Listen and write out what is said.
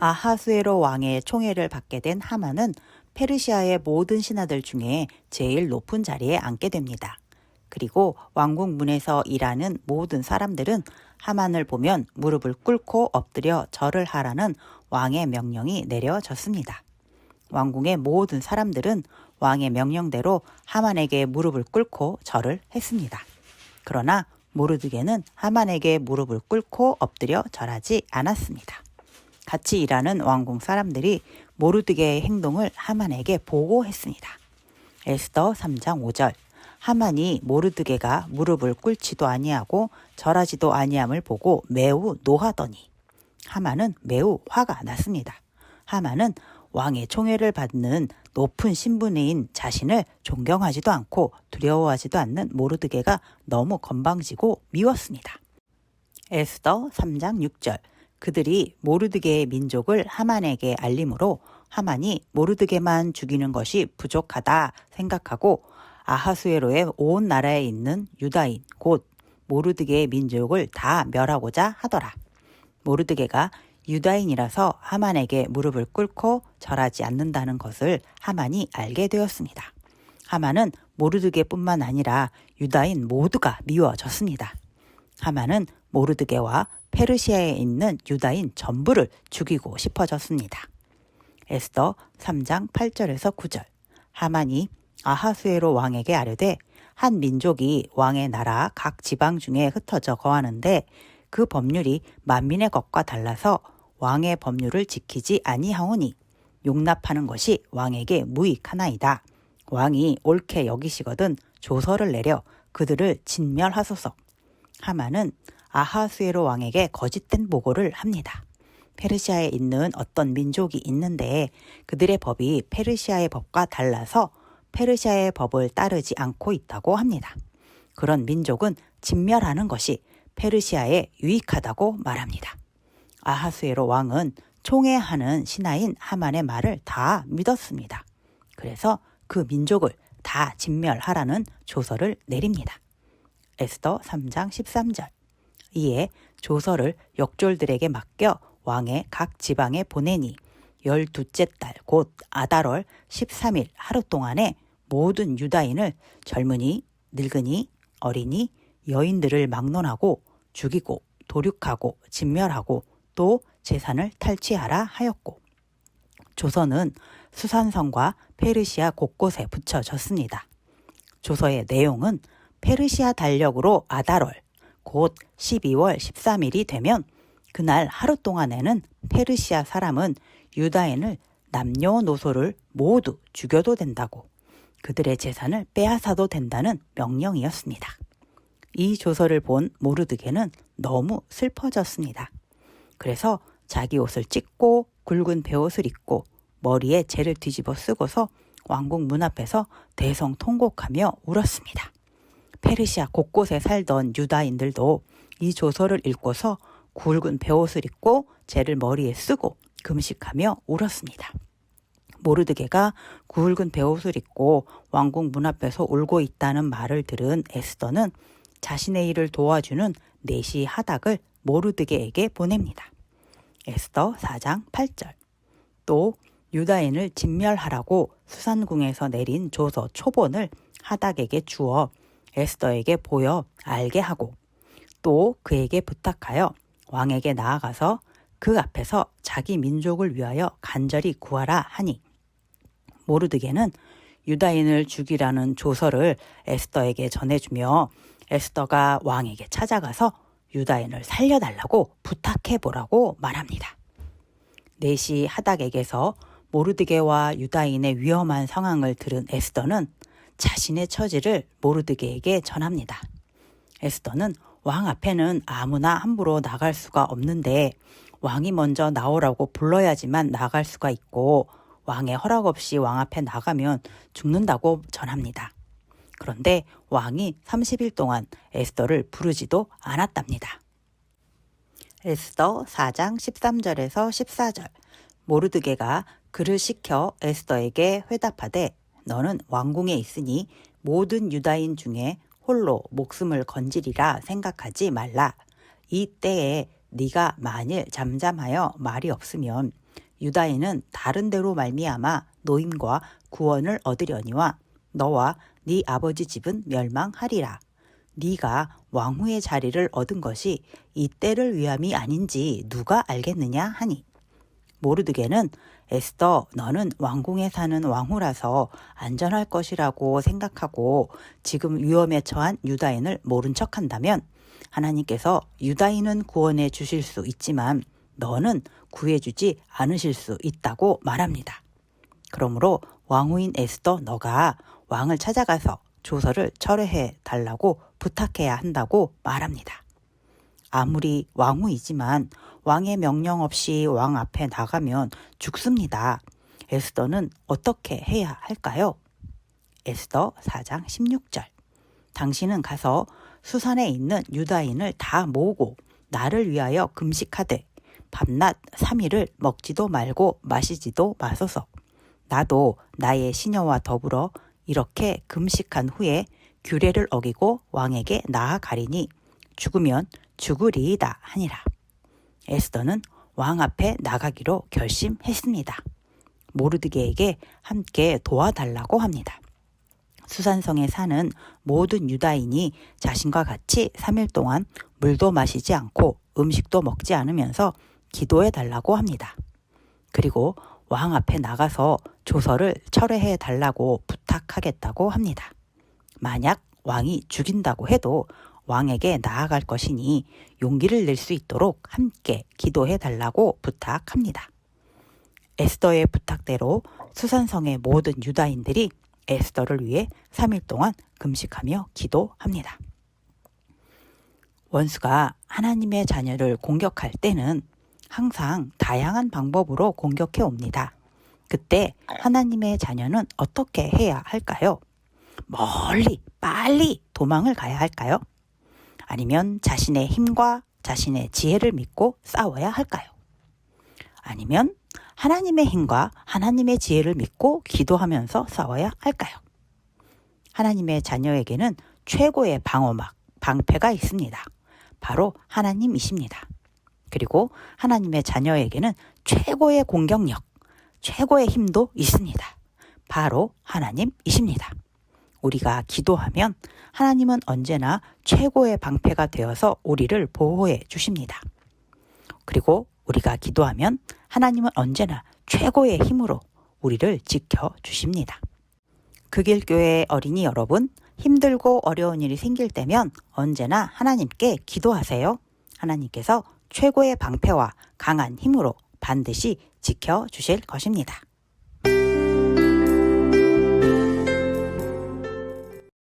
아하수에로 왕의 총애를 받게 된 하만은 페르시아의 모든 신하들 중에 제일 높은 자리에 앉게 됩니다. 그리고 왕궁 문에서 일하는 모든 사람들은 하만을 보면 무릎을 꿇고 엎드려 절을 하라는 왕의 명령이 내려졌습니다. 왕궁의 모든 사람들은 왕의 명령대로 하만에게 무릎을 꿇고 절을 했습니다. 그러나 모르드게는 하만에게 무릎을 꿇고 엎드려 절하지 않았습니다. 같이 일하는 왕궁 사람들이 모르드게의 행동을 하만에게 보고했습니다. 에스더 3장 5절. 하만이 모르드게가 무릎을 꿇지도 아니하고 절하지도 아니함을 보고 매우 노하더니 하만은 매우 화가 났습니다. 하만은 왕의 총애를 받는 높은 신분인 자신을 존경하지도 않고 두려워하지도 않는 모르드게가 너무 건방지고 미웠습니다. 에스더 3장 6절. 그들이 모르드게의 민족을 하만에게 알림으로 하만이 모르드게만 죽이는 것이 부족하다 생각하고 아하수에로의 온 나라에 있는 유다인 곧 모르드게의 민족을 다 멸하고자 하더라. 모르드게가 유다인이라서 하만에게 무릎을 꿇고 절하지 않는다는 것을 하만이 알게 되었습니다. 하만은 모르드게뿐만 아니라 유다인 모두가 미워졌습니다. 하만은 모르드게와 페르시아에 있는 유다인 전부를 죽이고 싶어졌습니다. 에스더 3장 8절에서 9절. 하만이 아하수에로 왕에게 아뢰되 한 민족이 왕의 나라 각 지방 중에 흩어져 거하는데 그 법률이 만민의 것과 달라서 왕의 법률을 지키지 아니하오니 용납하는 것이 왕에게 무익하나이다. 왕이 옳게 여기시거든 조서를 내려 그들을 진멸하소서. 하만은 아하수에로 왕에게 거짓된 보고를 합니다. 페르시아에 있는 어떤 민족이 있는데 그들의 법이 페르시아의 법과 달라서 페르시아의 법을 따르지 않고 있다고 합니다. 그런 민족은 진멸하는 것이 페르시아에 유익하다고 말합니다. 아하수에로 왕은 총애하는 신하인 하만의 말을 다 믿었습니다. 그래서 그 민족을 다 진멸하라는 조서를 내립니다. 에스더 3장 13절. 이에 조서를 역졸들에게 맡겨 왕의 각 지방에 보내니 12째 달 곧 아달월 13일 하루 동안에 모든 유다인을 젊은이, 늙은이, 어린이, 여인들을 막론하고 죽이고 도륙하고 진멸하고 또 재산을 탈취하라 하였고 조서는 수산성과 페르시아 곳곳에 붙여졌습니다. 조서의 내용은 페르시아 달력으로 아달월 곧 12월 13일이 되면 그날 하루 동안에는 페르시아 사람은 유다인을 남녀노소를 모두 죽여도 된다고 그들의 재산을 빼앗아도 된다는 명령이었습니다. 이 조서를 본 모르드게는 너무 슬퍼졌습니다. 그래서 자기 옷을 찢고 굵은 베옷을 입고 머리에 재를 뒤집어 쓰고서 왕궁 문 앞에서 대성통곡하며 울었습니다. 페르시아 곳곳에 살던 유다인들도 이 조서를 읽고서 굵은 베옷을 입고 재를 머리에 쓰고 금식하며 울었습니다. 모르드게가 굵은 베옷을 입고 왕궁 문 앞에서 울고 있다는 말을 들은 에스더는 자신의 일을 도와주는 내시 하닥을 모르드게에게 보냅니다. 에스더 4장 8절. 또 유다인을 진멸하라고 수산궁에서 내린 조서 초본을 하닥에게 주어 에스더에게 보여 알게 하고 또 그에게 부탁하여 왕에게 나아가서 그 앞에서 자기 민족을 위하여 간절히 구하라 하니 모르드게는 유다인을 죽이라는 조서를 에스더에게 전해주며 에스더가 왕에게 찾아가서 유다인을 살려달라고 부탁해보라고 말합니다. 내시 하닥에게서 모르드게와 유다인의 위험한 상황을 들은 에스더는 자신의 처지를 모르드게에게 전합니다. 에스더는 왕 앞에는 아무나 함부로 나갈 수가 없는데 왕이 먼저 나오라고 불러야지만 나갈 수가 있고 왕의 허락 없이 왕 앞에 나가면 죽는다고 전합니다. 그런데 왕이 30일 동안 에스더를 부르지도 않았답니다. 에스더 4장 13절에서 14절. 모르드게가 그를 시켜 에스더에게 회답하되 너는 왕궁에 있으니 모든 유다인 중에 홀로 목숨을 건지리라 생각하지 말라. 이 때에 네가 만일 잠잠하여 말이 없으면 유다인은 다른 데로 말미암아 노임과 구원을 얻으려니와 너와 네 아버지 집은 멸망하리라. 네가 왕후의 자리를 얻은 것이 이 때를 위함이 아닌지 누가 알겠느냐 하니, 모르드게는 에스더, 너는 왕궁에 사는 왕후라서 안전할 것이라고 생각하고 지금 위험에 처한 유다인을 모른 척한다면 하나님께서 유다인은 구원해 주실 수 있지만 너는 구해주지 않으실 수 있다고 말합니다. 그러므로 왕후인 에스더, 너가 왕을 찾아가서 조서를 철회해 달라고 부탁해야 한다고 말합니다. 아무리 왕후이지만 왕의 명령 없이 왕 앞에 나가면 죽습니다. 에스더는 어떻게 해야 할까요? 에스더 4장 16절. 당신은 가서 수산에 있는 유다인을 다 모으고 나를 위하여 금식하되 밤낮 3일을 먹지도 말고 마시지도 마소서. 나도 나의 시녀와 더불어 이렇게 금식한 후에 규례를 어기고 왕에게 나아가리니 죽으면 죽으리이다 하니라. 에스더는 왕 앞에 나가기로 결심했습니다. 모르드게에게 함께 도와달라고 합니다. 수산성에 사는 모든 유다인이 자신과 같이 3일 동안 물도 마시지 않고 음식도 먹지 않으면서 기도해 달라고 합니다. 그리고 왕 앞에 나가서 조서를 철회해 달라고 부탁하겠다고 합니다. 만약 왕이 죽인다고 해도 왕에게 나아갈 것이니 용기를 낼 수 있도록 함께 기도해 달라고 부탁합니다. 에스더의 부탁대로 수산성의 모든 유다인들이 에스더를 위해 3일 동안 금식하며 기도합니다. 원수가 하나님의 자녀를 공격할 때는 항상 다양한 방법으로 공격해 옵니다. 그때 하나님의 자녀는 어떻게 해야 할까요? 멀리 빨리 도망을 가야 할까요? 아니면 자신의 힘과 자신의 지혜를 믿고 싸워야 할까요? 아니면 하나님의 힘과 하나님의 지혜를 믿고 기도하면서 싸워야 할까요? 하나님의 자녀에게는 최고의 방어막, 방패가 있습니다. 바로 하나님이십니다. 그리고 하나님의 자녀에게는 최고의 공격력, 최고의 힘도 있습니다. 바로 하나님이십니다. 우리가 기도하면 하나님은 언제나 최고의 방패가 되어서 우리를 보호해 주십니다. 그리고 우리가 기도하면 하나님은 언제나 최고의 힘으로 우리를 지켜 주십니다. 극일교회 어린이 여러분, 힘들고 어려운 일이 생길 때면 언제나 하나님께 기도하세요. 하나님께서 최고의 방패와 강한 힘으로 반드시 지켜 주실 것입니다.